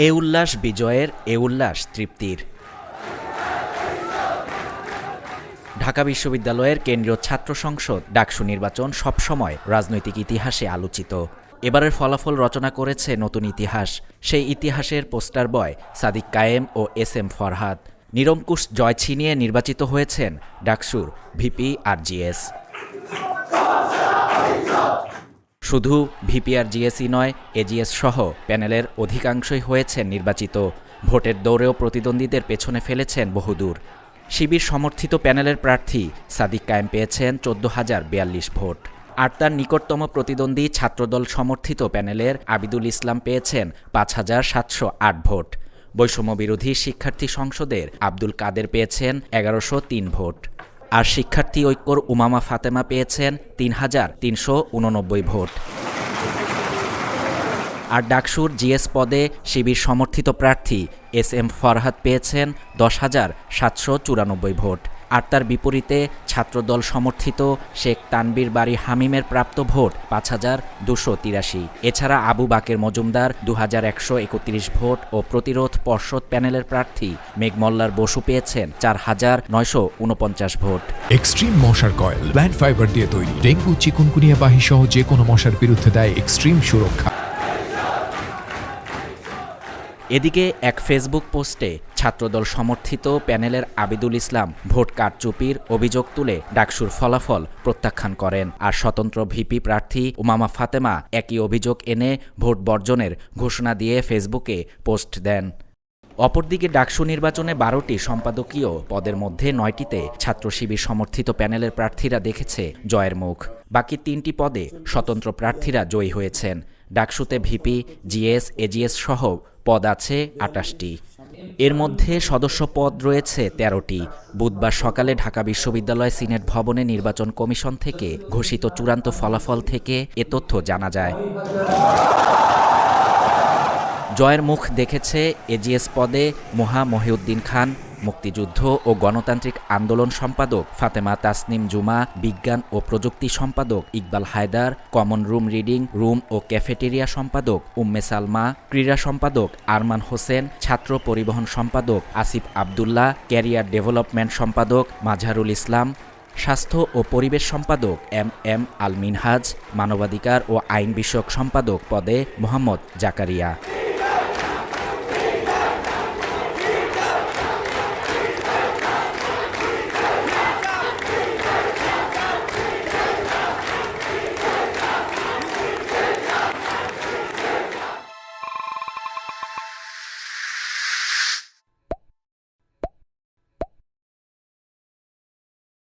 এ উল্লাস বিজয়ের, এ উল্লাস তৃপ্তির। ঢাকা বিশ্ববিদ্যালয়ের কেন্দ্রীয় ছাত্র সংসদ ডাকসু নির্বাচন সবসময় রাজনৈতিক ইতিহাসে আলোচিত। এবারের ফলাফল রচনা করেছে নতুন ইতিহাস। সেই ইতিহাসের পোস্টার বয় সাদিক কায়েম ও এস.এম. ফরহাদ। নিরঙ্কুশ জয় ছিনিয়ে নির্বাচিত হয়েছেন ডাকসুর ভিপি আর জিএস। শুধু ভিপি আর জিএসই নয়, এজিএস সহ প্যানেলের অধিকাংশই হয়েছেন নির্বাচিত। ভোটের দৌড়েও প্রতিদ্বন্দ্বীদের পেছনে ফেলেছেন বহুদূর। শিবির সমর্থিত প্যানেলের প্রার্থী সাদিক কায়েম পেয়েছেন 14,042 ভোট। আর তার নিকটতম প্রতিদ্বন্দ্বী ছাত্রদল সমর্থিত প্যানেলের আবিদুল ইসলাম পেয়েছেন 5,708 ভোট। বৈষম্যবিরোধী শিক্ষার্থী সংসদের আব্দুল কাদের পেয়েছেন 1103 ভোট। আর শিক্ষার্থী ঐক্যর উমামা ফাতেমা পেয়েছেন 3,389 ভোট। আর ডাকসুর জিএস পদে শিবির সমর্থিত প্রার্থী এস.এম. ফরহাদ পেয়েছেন 10,794 ভোট। আর তার বিপরীতে ছাত্রদল সমর্থিত শেখ তানবীর বাড়ি হামিমের প্রাপ্ত ভোট 5,283। এছাড়া আবু বাকের মজুমদার 2,131 ভোট ও প্রতিরোধ পর্ষদ প্যানেলের প্রার্থী মেঘমল্লার বসু পেয়েছেন 4,949 ভোট। এক্সট্রিম মশার কয়েল প্ল্যান্ট ফাইবার দিয়ে তৈরি, ডেঙ্গু, চিকুনগুনিয়া বাহি সহ যে কোনো মশার বিরুদ্ধে দেয় এক্সট্রিম সুরক্ষা। এদিকে এক ফেসবুক পোস্টে ছাত্রদল সমর্থিত প্যানেলের আবিদুল ইসলাম ভোট কারচুপির অভিযোগ তুলে ডাকসুর ফলাফল প্রত্যাখ্যান করেন। আর স্বতন্ত্র ভিপি প্রার্থী উমামা ফাতেমা একই অভিযোগ এনে ভোট বর্জনের ঘোষণা দিয়ে ফেসবুকে পোস্ট দেন। অপরদিকে ডাকসু নির্বাচনে 12টি সম্পাদকীয় পদের মধ্যে 9টিতে ছাত্র শিবির সমর্থিত প্যানেলের প্রার্থীরা দেখেছে জয়ের মুখ। বাকি 3টি পদে স্বতন্ত্র প্রার্থীরা জয়ী হয়েছেন। ডাকসুতে ভিপি, জিএস, এজিএস সহ পদ আছে 28টি। এর মধ্যে সদস্য পদ রয়েছে 13টি। বুধবার সকালে ঢাকা বিশ্ববিদ্যালয় সিনেট ভবনে নির্বাচন কমিশন থেকে ঘোষিত চূড়ান্ত ফলাফল থেকে এ তথ্য জানা যায়। জয়ের মুখ দেখেছে এজিএস পদে মোহা মহিউদ্দিন খান, মুক্তিযুদ্ধ ও গণতান্ত্রিক আন্দোলন সম্পাদক ফাতেমা তাসনিম জুমা, বিজ্ঞান ও প্রযুক্তি সম্পাদক Iqbal Haider, common room reading room ও ক্যাফেটেরিয়া সম্পাদক উম্মে সালমা, ক্রীড়া সম্পাদক আরমান হোসেন, ছাত্র পরিবহন সম্পাদক আসিফ আবদুল্লাহ, ক্যারিয়ার ডেভেলপমেন্ট সম্পাদক মাজহারুল ইসলাম, স্বাস্থ্য ও পরিবেশ সম্পাদক এম আল মিনহাজ, মানবাধিকার ও আইন বিষয়ক সম্পাদক পদে মোহাম্মদ জাকারিয়া।